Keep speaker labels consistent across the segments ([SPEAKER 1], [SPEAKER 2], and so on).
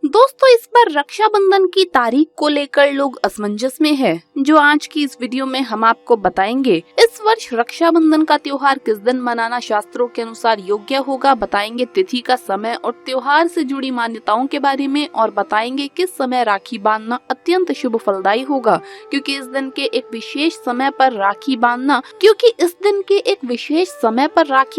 [SPEAKER 1] दोस्तों, इस बार रक्षाबंधन की तारीख को लेकर लोग असमंजस में है, जो आज की इस वीडियो में हम आपको बताएंगे। इस वर्ष रक्षाबंधन का त्योहार किस दिन मनाना शास्त्रों के अनुसार योग्य होगा, बताएंगे तिथि का समय और त्योहार से जुड़ी मान्यताओं के बारे में, और बताएंगे किस समय राखी बांधना अत्यंत शुभ फलदायी होगा, क्योंकि इस दिन के एक विशेष समय पर राखी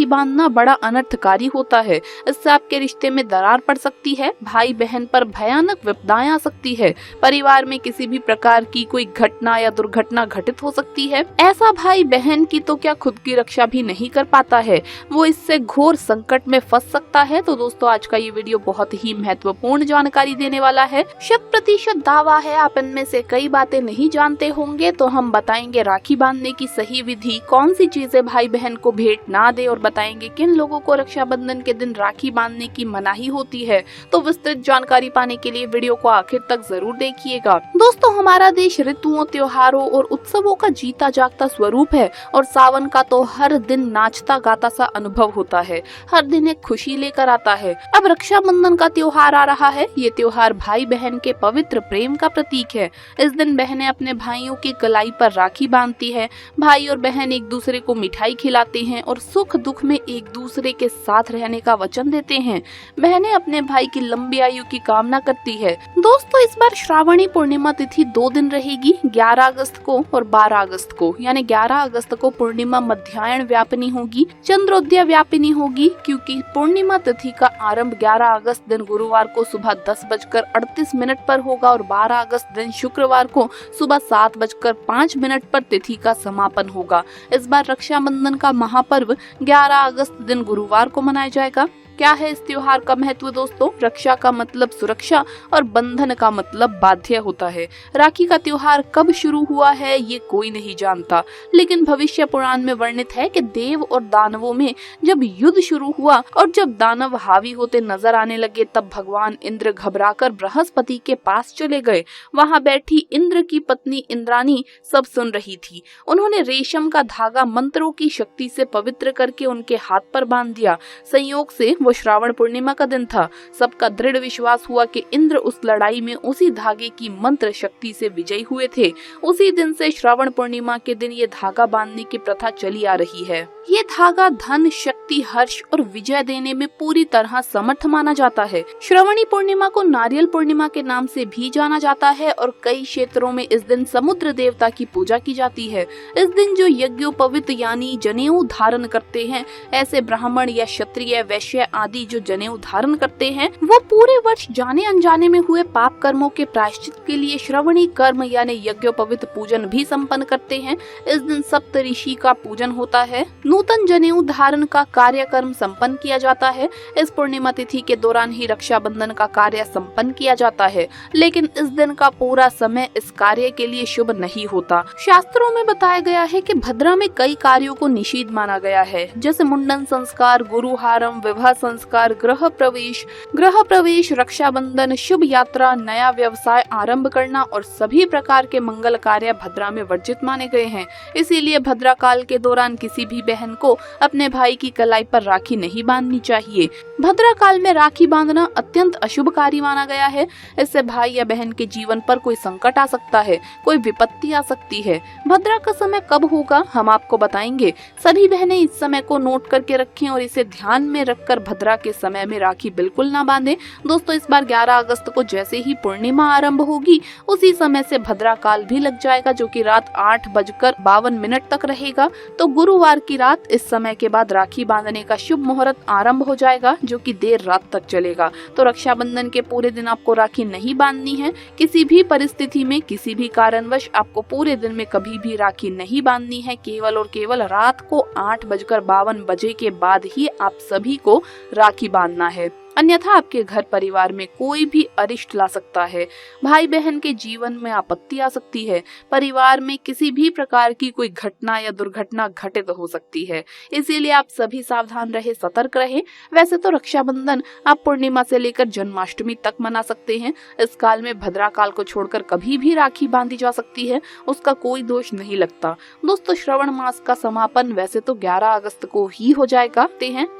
[SPEAKER 1] बांधना बड़ा अनर्थकारी होता है। इससे आपके रिश्ते में दरार पड़ सकती है, भाई बहन पर भयानक विपदाएं आ सकती है, परिवार में किसी भी प्रकार की कोई घटना या दुर्घटना घटित हो सकती है। ऐसा भाई बहन की तो क्या खुद की रक्षा भी नहीं कर पाता है, वो इससे घोर संकट में फंस सकता है। तो दोस्तों, आज का ये वीडियो बहुत ही महत्वपूर्ण जानकारी देने वाला है। 100% दावा है आप इनमें से कई बातें नहीं जानते होंगे, तो हम बताएंगे राखी बांधने की सही विधि, कौन सी चीजें भाई बहन को भेंट ना दे, और बताएंगे किन लोगों को रक्षाबंधन के दिन राखी बांधने की मनाही होती है। तो विस्तृत जानकारी पाने के लिए वीडियो को आखिर तक जरूर देखिएगा। दोस्तों, हमारा देश ऋतुओं, त्योहारों और उत्सवों का जीता जागता स्वरूप है, और सावन का तो हर दिन नाचता गाता सा अनुभव होता है, हर दिन एक खुशी लेकर आता है। अब रक्षाबंधन का त्योहार आ रहा है। ये त्योहार भाई बहन के पवित्र प्रेम का प्रतीक है। इस दिन बहनें अपने भाइयों की कलाई पर राखी बांधती है। भाई और बहन एक दूसरे को मिठाई खिलाते हैं और सुख दुख में एक दूसरे के साथ रहने का वचन देते हैं। बहनें अपने भाई की लंबी आयु की कामना करती है। दोस्तों, इस बार श्रावणी पूर्णिमा तिथि 2 दिन रहेगी, 11 अगस्त को और 12 अगस्त को। यानी 11 अगस्त को पूर्णिमा मध्याह्न व्यापिनी होगी, चंद्रोदय व्यापिनी होगी, क्योंकि पूर्णिमा तिथि का आरंभ 11 अगस्त दिन गुरुवार को सुबह 10:38 पर होगा और 12 अगस्त दिन शुक्रवार को सुबह 7:05 पर तिथि का समापन होगा। इस बार रक्षाबंधन का महापर्व 11 अगस्त दिन गुरुवार को मनाया जाएगा। क्या है इस त्योहार का महत्व दोस्तों? रक्षा का मतलब सुरक्षा और बंधन का मतलब बाध्य होता है। राखी का त्योहार कब शुरू हुआ है ये कोई नहीं जानता, लेकिन भविष्य पुराण में वर्णित है कि देव और दानवों में जब युद्ध शुरू हुआ और जब दानव हावी होते नजर आने लगे, तब भगवान इंद्र घबराकर बृहस्पति के पास चले गए। वहां बैठी इंद्र की पत्नी इंद्राणी सब सुन रही थी। उन्होंने रेशम का धागा मंत्रों की शक्ति से पवित्र करके उनके हाथ पर बांध दिया। संयोग से वो श्रावण पूर्णिमा का दिन था। सबका दृढ़ विश्वास हुआ कि इंद्र उस लड़ाई में उसी धागे की मंत्र शक्ति से विजयी हुए थे। उसी दिन से श्रावण पूर्णिमा के दिन ये धागा बांधने की प्रथा चली आ रही है। ये धागा धन, शक्ति, हर्ष और विजय देने में पूरी तरह समर्थ माना जाता है। श्रावणी पूर्णिमा को नारियल पूर्णिमा के नाम से भी जाना जाता है और कई क्षेत्रों में इस दिन समुद्र देवता की पूजा की जाती है। इस दिन जो यज्ञोपवीत यानी जनेऊ धारण करते हैं, ऐसे ब्राह्मण या क्षत्रिय, वैश्य आदि जो जनेऊ धारण करते हैं, वो पूरे वर्ष जाने अनजाने में हुए पाप कर्मों के प्रायश्चित के लिए श्रवणी कर्म यानी यज्ञोपवीत पूजन भी संपन्न करते हैं। इस दिन सप्तऋषि का पूजन होता है। नूतन जनेऊ धारण का कार्यक्रम संपन्न किया जाता है। इस पूर्णिमा तिथि के दौरान ही रक्षाबंधन का कार्य संपन्न किया जाता है, लेकिन इस दिन का पूरा समय इस कार्य के लिए शुभ नहीं होता। शास्त्रों में बताया गया है कि भद्रा में कई कार्यों को निषिद्ध माना गया है, जैसे मुंडन संस्कार, गुरुहारम, विवाह संस्कार, गृह प्रवेश, रक्षाबंधन, शुभ यात्रा, नया व्यवसाय आरंभ करना और सभी प्रकार के मंगल कार्य भद्रा में वर्जित माने गए हैं। इसीलिए भद्रा काल के दौरान किसी भी बहन को अपने भाई की कलाई पर राखी नहीं बांधनी चाहिए। भद्रा काल में राखी बांधना अत्यंत अशुभ कार्य माना गया है। इससे भाई या बहन के जीवन पर कोई संकट आ सकता है, कोई विपत्ति आ सकती है। भद्रा का समय कब होगा हम आपको बताएंगे। सभी बहनें इस समय को नोट करके रखें और इसे ध्यान में रखकर भद्रा के समय में राखी बिल्कुल ना बांधें। दोस्तों, इस बार 11 अगस्त को जैसे ही पूर्णिमा आरंभ होगी, उसी समय से भद्रा काल भी लग जाएगा, जो कि रात 8:52 तक रहेगा। तो गुरुवार की रात इस समय के बाद राखी बांधने का शुभ मुहूर्त आरंभ हो जाएगा, जो कि देर रात तक चलेगा। तो रक्षाबंधन के पूरे दिन आपको राखी नहीं बांधनी है। किसी भी परिस्थिति में, किसी भी कारणवश आपको पूरे दिन में कभी भी राखी नहीं बांधनी है। केवल और केवल रात को 8:52 के बाद ही आप सभी को राखी बांधना है। अन्यथा आपके घर परिवार में कोई भी अरिष्ट ला सकता है। भाई बहन के जीवन में आपत्ति आ सकती है। परिवार में किसी भी प्रकार की कोई घटना या दुर्घटना घटित हो सकती है। इसीलिए आप सभी सावधान रहे, सतर्क रहे। वैसे तो रक्षाबंधन आप पूर्णिमा से लेकर जन्माष्टमी तक मना सकते हैं। इस काल में भद्रा काल को छोड़कर कभी भी राखी बांधी जा सकती है, उसका कोई दोष नहीं लगता। दोस्तों, श्रावण मास का समापन वैसे तो 11 अगस्त को ही हो जाएगा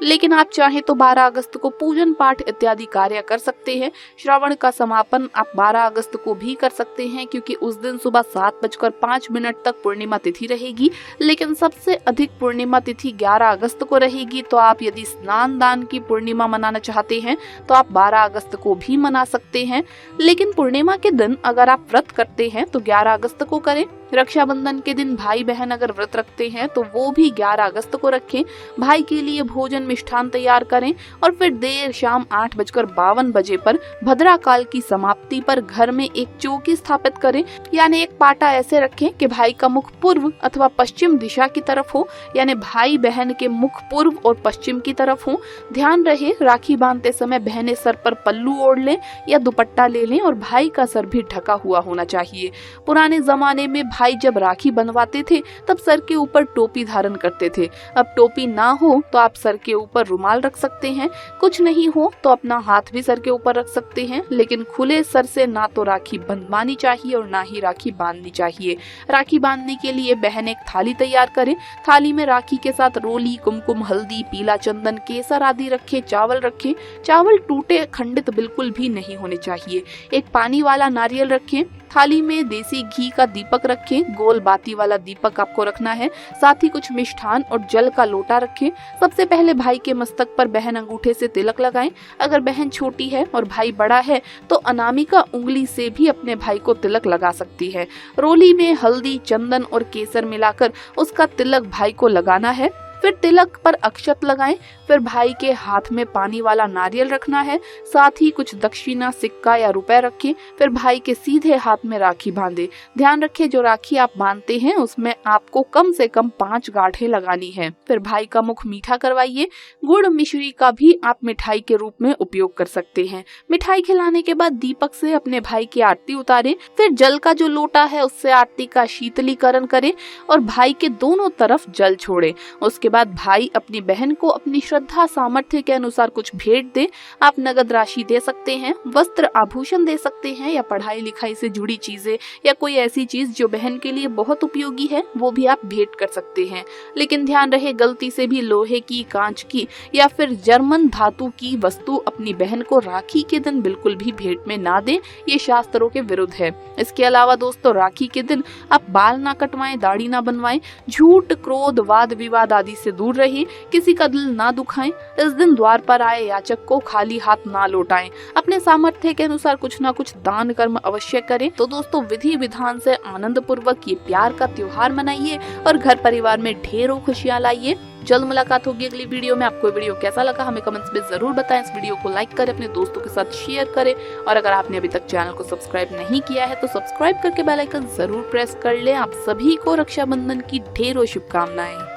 [SPEAKER 1] लेकिन आप चाहे तो 12 अगस्त को पूजन पाठ इत्यादि कार्य कर सकते हैं। श्रावण का समापन आप 12 अगस्त को भी कर सकते हैं, क्योंकि उस दिन सुबह 7:05 तक पूर्णिमा तिथि रहेगी। लेकिन सबसे अधिक पूर्णिमा तिथि 11 अगस्त को रहेगी। तो आप यदि स्नान दान की पूर्णिमा मनाना चाहते हैं तो आप 12 अगस्त को भी मना सकते हैं। लेकिन पूर्णिमा के दिन अगर आप व्रत करते हैं तो 11 अगस्त को करें। रक्षाबंधन के दिन भाई बहन अगर व्रत रखते हैं तो वो भी 11 अगस्त को रखें। भाई के लिए भोजन मिष्ठान तैयार करें और फिर देर शाम 8:52 पर भद्रा काल की समाप्ति पर घर में एक चौकी स्थापित करें, यानी एक पाटा ऐसे रखें कि भाई का मुख पूर्व अथवा पश्चिम दिशा की तरफ हो, यानी भाई बहन के मुख पूर्व और पश्चिम की तरफ हो। ध्यान रहे, राखी बांधते समय बहनें सर पर पल्लू ओढ़ लें या दुपट्टा ले लें और भाई का सर भी ढका हुआ होना चाहिए। पुराने जमाने में भाई जब राखी बंधवाते थे तब सर के ऊपर टोपी धारण करते थे। अब टोपी ना हो तो आप सर के ऊपर रुमाल रख सकते हैं। कुछ नहीं हो तो अपना हाथ भी सर के ऊपर रख सकते हैं, लेकिन खुले सर से ना तो राखी बंधवानी चाहिए और ना ही राखी बांधनी चाहिए। राखी बांधने के लिए बहन एक थाली तैयार करें। थाली में राखी के साथ रोली, कुमकुम, हल्दी, पीला चंदन, केसर आदि रखें। चावल रखें। चावल टूटे खंडित बिल्कुल भी नहीं होने चाहिए। एक पानी वाला नारियल रखें। थाली में देसी घी का दीपक रखें। गोल बाती वाला दीपक आपको रखना है। साथ ही कुछ मिष्ठान और जल का लोटा रखें। सबसे पहले भाई के मस्तक पर बहन अंगूठे से तिलक लगाएं। अगर बहन छोटी है और भाई बड़ा है तो अनामिका उंगली से भी अपने भाई को तिलक लगा सकती है। रोली में हल्दी, चंदन और केसर मिलाकर उसका तिलक भाई को लगाना है। फिर तिलक पर अक्षत लगाएं। फिर भाई के हाथ में पानी वाला नारियल रखना है। साथ ही कुछ दक्षिणा, सिक्का या रुपए रखें। फिर भाई के सीधे हाथ में राखी बांधे। ध्यान रखें, जो राखी आप बांधते हैं उसमें आपको कम से कम 5 गांठें लगानी है। फिर भाई का मुख मीठा करवाइए। गुड़ मिश्री का भी आप मिठाई के रूप में उपयोग कर सकते हैं। मिठाई खिलाने के बाद दीपक से अपने भाई की आरती उतारें। फिर जल का जो लोटा है उससे आरती का शीतलीकरण करें और भाई के दोनों तरफ जल छोड़े। उसके बाद भाई अपनी बहन को अपनी श्रद्धा सामर्थ्य के अनुसार कुछ भेंट दे। आप नगद राशि दे सकते हैं, वस्त्र आभूषण दे सकते हैं, या पढ़ाई लिखाई से जुड़ी चीजें या कोई ऐसी चीज जो बहन के लिए बहुत उपयोगी है वो भी आप भेंट कर सकते हैं। लेकिन ध्यान रहे, गलती से भी लोहे की, कांच की या फिर जर्मन धातु की वस्तु अपनी बहन को राखी के दिन बिल्कुल भी भेंट में ना दें। ये शास्त्रों के विरुद्ध है। इसके अलावा दोस्तों, राखी के दिन आप बाल ना कटवाएं, दाढ़ी ना बनवाएं, झूठ, क्रोध, वाद विवाद आदि से दूर रहिए। किसी का दिल ना दुखाएं। इस दिन द्वार पर आए याचक को खाली हाथ ना लौटाएं। अपने सामर्थ्य के अनुसार कुछ ना कुछ दान कर्म अवश्य करें। तो दोस्तों, विधि विधान से आनंद पूर्वक ये प्यार का त्योहार मनाइए और घर परिवार में ढेरों खुशियां लाइए। जल्द मुलाकात होगी अगली वीडियो में। आपको वीडियो कैसा लगा हमें कमेंट्स में जरूर बताएं। इस वीडियो को लाइक करें, अपने दोस्तों के साथ शेयर करें और अगर आपने अभी तक चैनल को सब्सक्राइब नहीं किया है तो सब्सक्राइब करके बेल आइकन जरूर प्रेस कर लें। आप सभी को रक्षाबंधन की ढेरों शुभकामनाएं।